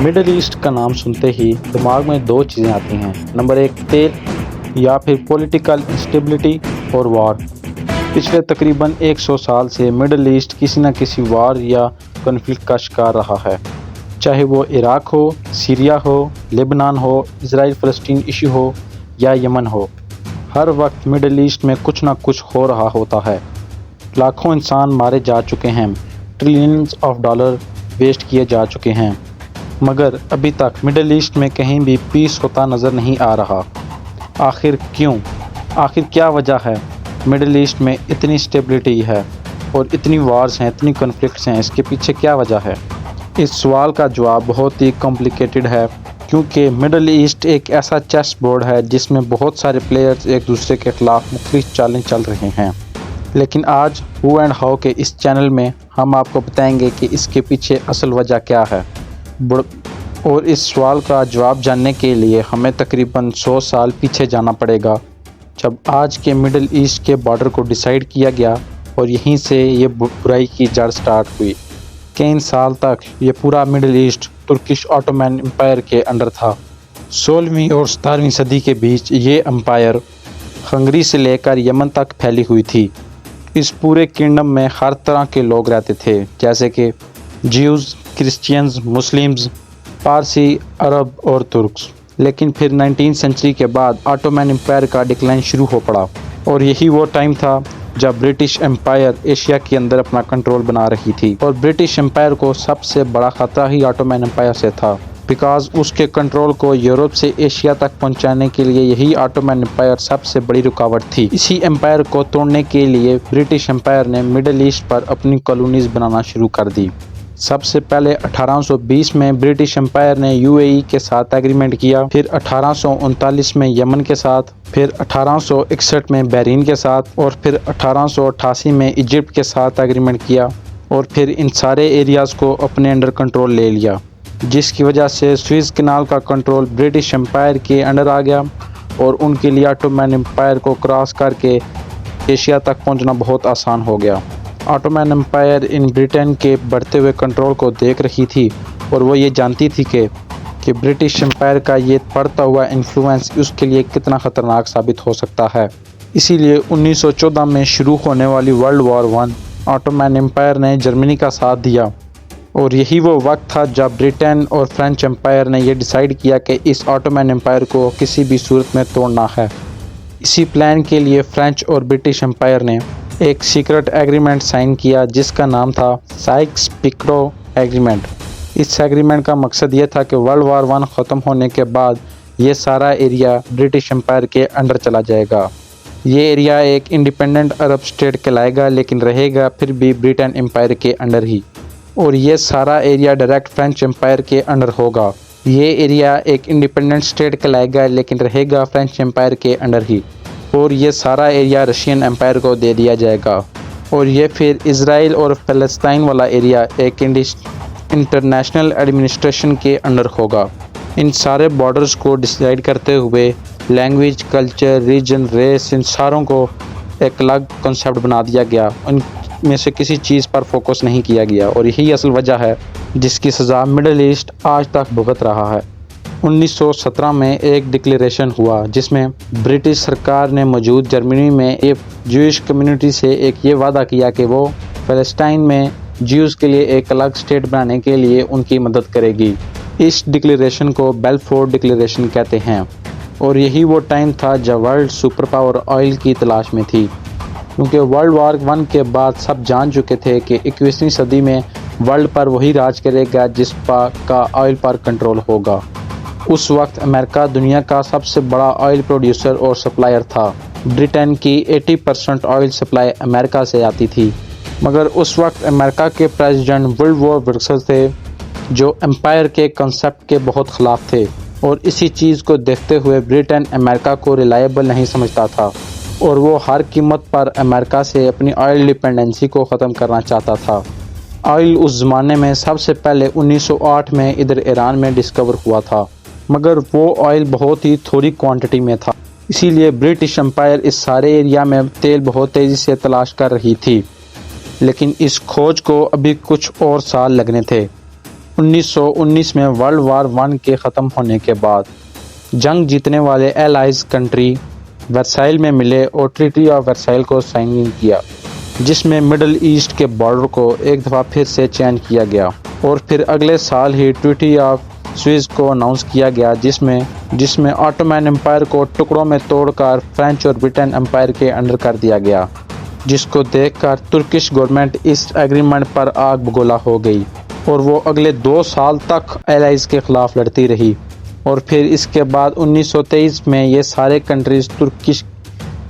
Middle east का नाम सुनते ही दिमाग में दो चीज़ें आती हैं। नंबर एक, तेल या फिर पॉलिटिकल इंस्टेबिलिटी और वॉर। पिछले तकरीबन 100 साल से मिडल ईस्ट किसी न किसी वॉर या कॉन्फ्लिक्ट का शिकार रहा है, चाहे वो इराक हो, सीरिया हो, लेबनान हो, इजराइल फ़लस्तीन इशू हो या यमन हो। हर वक्त मिडल ईस्ट में कुछ ना कुछ हो रहा होता है। लाखों इंसान मारे जा चुके हैं, ट्रिलियंस ऑफ डॉलर वेस्ट किए जा चुके हैं, मगर अभी तक मिडल ईस्ट में कहीं भी पीस होता नज़र नहीं आ रहा। आखिर क्यों? आखिर क्या वजह है मिडल ईस्ट में इतनी स्टेबिलिटी है और इतनी वार्स हैं, इतनी कॉन्फ्लिक्ट्स हैं? इसके पीछे क्या वजह है? इस सवाल का जवाब बहुत ही कॉम्प्लिकेटेड है, क्योंकि मिडल ईस्ट एक ऐसा चेस बोर्ड है जिसमें बहुत सारे प्लेयर्स एक दूसरे के ख़िलाफ़ मुख्तलिफ चालें चल रहे हैं। लेकिन आज हू एंड हाउ के इस चैनल में हम आपको बताएंगे कि इसके पीछे असल वजह क्या है। और इस सवाल का जवाब जानने के लिए हमें तकरीबन 100 साल पीछे जाना पड़ेगा, जब आज के मिडल ईस्ट के बॉर्डर को डिसाइड किया गया और यहीं से ये बुराई की जड़ स्टार्ट हुई। कई साल तक ये पूरा Middle East Turkish Ottoman empire के अंडर था। 16वीं और 17वीं सदी के बीच ये एम्पायर हंगरी से लेकर यमन तक फैली हुई थी। इस पूरे किंगडम में हर तरह के लोग रहते थे, जैसे कि ज्यूज़, क्रिश्चियंस, मुस्लिम्स, पारसी, अरब और तुर्क्स। लेकिन फिर 19वीं सेंचुरी के बाद ऑटोमन एम्पायर का डिक्लाइन शुरू हो पड़ा, और यही वो टाइम था जब ब्रिटिश एम्पायर एशिया के अंदर अपना कंट्रोल बना रही थी। और ब्रिटिश एम्पायर को सबसे बड़ा खतरा ही ऑटोमन एम्पायर से था, बिकॉज उसके कंट्रोल को यूरोप से एशिया तक पहुंचाने के लिए यही ऑटोमन एम्पायर सबसे बड़ी रुकावट थी। इसी एम्पायर को तोड़ने के लिए ब्रिटिश एम्पायर ने मिडल ईस्ट पर अपनी कॉलोनीज बनाना शुरू कर दी। सबसे पहले 1820 में ब्रिटिश एम्पायर ने यूएई के साथ एग्रीमेंट किया, फिर 1839 में यमन के साथ, फिर 1861 में बहरीन के साथ, और फिर 1888 में इजिप्ट के साथ एग्रीमेंट किया, और फिर इन सारे एरियाज़ को अपने अंडर कंट्रोल ले लिया, जिसकी वजह से सुएज़ कैनाल का कंट्रोल ब्रिटिश एम्पायर के अंडर आ गया, और उनके लिए ऑटोमन एम्पायर को क्रॉस करके एशिया तक पहुंचना बहुत आसान हो गया। ऑटोमन एम्पायर इन ब्रिटेन के बढ़ते हुए कंट्रोल को देख रही थी, और वो ये जानती थी कि ब्रिटिश एम्पायर का ये बढ़ता हुआ इन्फ्लुएंस उसके लिए कितना ख़तरनाक साबित हो सकता है। इसीलिए 1914 में शुरू होने वाली वर्ल्ड वॉर 1 ऑटोमन एम्पायर ने जर्मनी का साथ दिया, और यही वो वक्त था जब ब्रिटेन और फ्रेंच एम्पायर ने यह डिसाइड किया कि इस ऑटोमन एम्पायर को किसी भी सूरत में तोड़ना है। इसी प्लान के लिए फ्रेंच और ब्रिटिश एम्पायर ने एक सीक्रेट एग्रीमेंट साइन किया, जिसका नाम था साइक्स-पिको एग्रीमेंट। इस एग्रीमेंट का मकसद ये था कि वर्ल्ड वॉर 1 ख़त्म होने के बाद ये सारा एरिया ब्रिटिश एम्पायर के अंडर चला जाएगा। ये एरिया एक इंडिपेंडेंट अरब स्टेट कहलाएगा, लेकिन रहेगा फिर भी ब्रिटेन एम्पायर के अंडर ही। और ये सारा एरिया डायरेक्ट फ्रेंच एम्पायर के अंडर होगा। ये एरिया एक इंडिपेंडेंट स्टेट कहलाएगा, लेकिन रहेगा फ्रेंच एम्पायर के अंडर ही। और ये सारा एरिया रशियन एम्पायर को दे दिया जाएगा। और ये फिर इज़राइल और फ़लस्तीन वाला एरिया एक इंटरनेशनल एडमिनिस्ट्रेशन के अंडर होगा। इन सारे बॉर्डर्स को डिसाइड करते हुए लैंग्वेज, कल्चर, रीजन, रेस, इन सारों को एक अलग कॉन्सेप्ट बना दिया गया। उनमें से किसी चीज़ पर फोकस नहीं किया गया, और यही असल वजह है जिसकी सज़ा मिडल ईस्ट आज तक भुगत रहा है। 1917 में एक डिक्लेरेशन हुआ, जिसमें ब्रिटिश सरकार ने मौजूद जर्मनी में एक ज्यूइश कम्युनिटी से एक ये वादा किया कि वो फ़लस्तीन में ज्यूज़ के लिए एक अलग स्टेट बनाने के लिए उनकी मदद करेगी। इस डिक्लेरेशन को बेलफोर डिक्लेरेशन कहते हैं, और यही वो टाइम था जब वर्ल्ड सुपर पावर ऑयल की तलाश में थी, क्योंकि वर्ल्ड वॉर 1 के बाद सब जान चुके थे कि 21वीं सदी में वर्ल्ड पर वही राज करेगा जिस का ऑयल पर कंट्रोल होगा। उस वक्त अमेरिका दुनिया का सबसे बड़ा ऑयल प्रोड्यूसर और सप्लायर था। ब्रिटेन की 80% ऑयल सप्लाई अमेरिका से आती थी, मगर उस वक्त अमेरिका के प्रेसिडेंट वुडरो विल्सन थे, जो एम्पायर के कंसेप्ट के बहुत ख़िलाफ़ थे, और इसी चीज़ को देखते हुए ब्रिटेन अमेरिका को रिलायबल नहीं समझता था, और वो हर कीमत पर अमेरिका से अपनी ऑयल डिपेंडेंसी को ख़त्म करना चाहता था। ऑयल उस ज़माने में सबसे पहले 1908 में इधर ईरान में डिस्कवर हुआ था, मगर वो ऑयल बहुत ही थोड़ी क्वांटिटी में था। इसीलिए ब्रिटिश एम्पायर इस सारे एरिया में तेल बहुत तेज़ी से तलाश कर रही थी, लेकिन इस खोज को अभी कुछ और साल लगने थे। 1919 میں ورلڈ وار 1 کے ختم ہونے کے بعد جنگ جیتنے والے ایلائز کنٹری ورسائل میں ملے اور ٹریٹی آف ورسائل کو سائن کیا، جس میں مڈل ایسٹ کے بارڈر کو ایک دفعہ پھر سے چینج کیا گیا، اور پھر اگلے سال ہی ٹریٹی آف سوئس کو اناؤنس کیا گیا، جس میں آٹومین امپائر کو ٹکڑوں میں توڑ کر فرینچ اور برٹن امپائر کے انڈر کر دیا گیا، جس کو دیکھ کر ترکش گورنمنٹ اس ایگریمنٹ پر آگ بگولا ہو گئی اور وہ اگلے 2 سال تک ایلائز کے خلاف لڑتی رہی۔ اور پھر اس کے بعد 1923 میں یہ سارے کنٹریز ترکش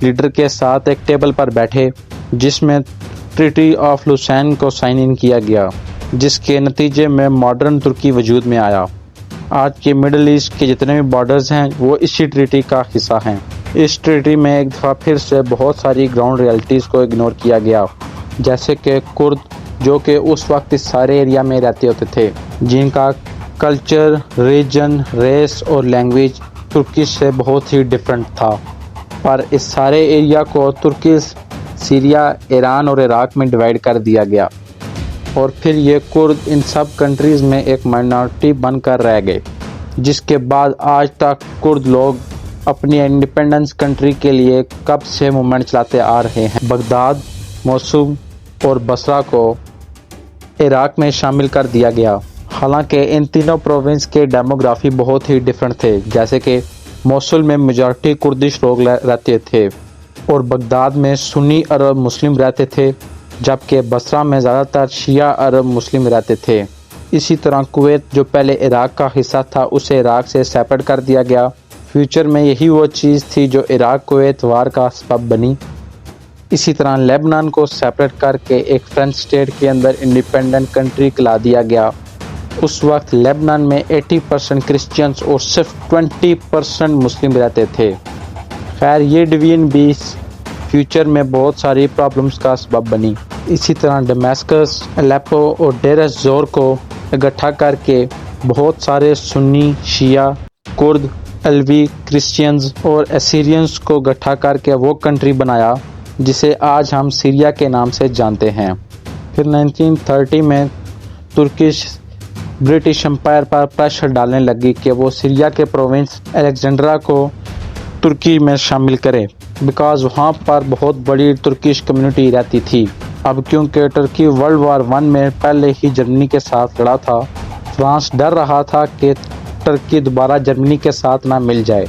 لیڈر کے ساتھ ایک ٹیبل پر بیٹھے، جس میں ٹریٹی آف لوسین کو سائن ان کیا گیا، جس کے نتیجے میں ماڈرن ترکی وجود میں آیا۔ آج کے مڈل ایسٹ کے جتنے بھی بارڈرز ہیں وہ اسی ٹریٹی کا حصہ ہیں۔ اس ٹریٹی میں ایک دفعہ پھر سے بہت ساری گراؤنڈ ریالٹیز کو اگنور کیا گیا، جیسے کہ کرد، جو کہ اس وقت اس سارے ایریا میں رہتے ہوتے تھے، جن کا کلچر، ریجن، ریس اور لینگویج ترکش سے بہت ہی ڈیفرنٹ تھا، پر اس سارے ایریا کو ترکش، سیریا، ایران اور عراق میں ڈیوائیڈ کر دیا گیا، اور پھر یہ کرد ان سب کنٹریز میں ایک مائنورٹی بن کر رہ گئے، جس کے بعد آج تک کرد لوگ اپنی انڈیپینڈنس کنٹری کے لیے کب سے موومنٹ چلاتے آ رہے ہیں۔ بغداد، موصل اور بصرہ کو عراق میں شامل کر دیا گیا، حالانکہ ان تینوں پروونس کے ڈیموگرافی بہت ہی ڈیفرنٹ تھے، جیسے کہ موصل میں میجارٹی کردش لوگ رہتے تھے اور بغداد میں سنی عرب مسلم رہتے تھے، جبکہ بصرہ میں زیادہ تر شیعہ عرب مسلم رہتے تھے۔ اسی طرح کویت، جو پہلے عراق کا حصہ تھا، اسے عراق سے سیپریٹ کر دیا گیا۔ فیوچر میں یہی وہ چیز تھی جو عراق کویت وار کا سبب بنی۔ اسی طرح لیبنان کو سیپریٹ کر کے ایک فرینچ اسٹیٹ کے اندر انڈیپینڈنٹ کنٹری قرار دیا گیا۔ اس وقت لیبنان میں 80% کرسچنز اور صرف 20% مسلم رہتے تھے۔ خیر، یہ ڈویژن بھی فیوچر میں بہت ساری پرابلمز کا سبب بنی۔ اسی طرح ڈمیسکس، الیپو اور ڈیر الزور کو اکٹھا کر کے بہت سارے سنی، شیعہ، کرد، علوی، کرسچنز اور اسیرینز کو اکٹھا کر کے وہ کنٹری بنایا جسے آج ہم سیریا کے نام سے جانتے ہیں۔ پھر 1930 میں ترکش برٹش امپائر پر پریشر ڈالنے لگی کہ وہ سیریا کے پروونس الیگزینڈرا کو ترکی میں شامل کرے، بیکاز وہاں پر بہت بڑی ترکش کمیونٹی رہتی تھی۔ اب کیونکہ ترکی ورلڈ وار 1 میں پہلے ہی جرمنی کے ساتھ لڑا تھا، فرانس ڈر رہا تھا کہ ترکی دوبارہ جرمنی کے ساتھ نہ مل جائے۔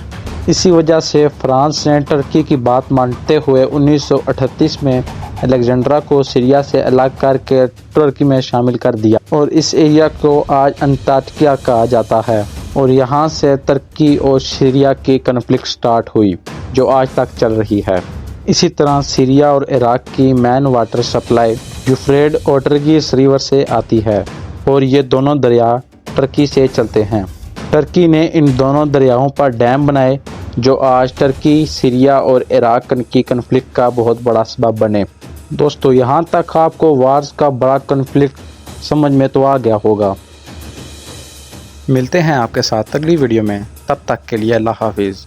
اسی وجہ سے فرانس نے ترکی کی بات مانتے ہوئے 1938 میں الیگزینڈرا کو سیریا سے الگ کر کے ترکی میں شامل کر دیا، اور اس ایریا کو آج انٹارکٹیکا کہا جاتا ہے، اور یہاں سے ترکی اور سیریا کی کنفلکٹ سٹارٹ ہوئی جو آج تک چل رہی ہے۔ اسی طرح سیریا اور عراق کی مین واٹر سپلائی یوفریٹ اور ٹیگریس ریور سے آتی ہے، اور یہ دونوں دریا ترکی سے چلتے ہیں۔ ترکی نے ان دونوں دریاؤں پر ڈیم بنائے جو آج ترکی، سیریا اور عراق کی کنفلکٹ کا بہت بڑا سبب بنے۔ دوستو، یہاں تک آپ کو وارز کا بڑا کنفلکٹ سمجھ میں تو آ گیا ہوگا۔ ملتے ہیں آپ کے ساتھ اگلی ویڈیو میں، تب تک کے لیے اللہ حافظ۔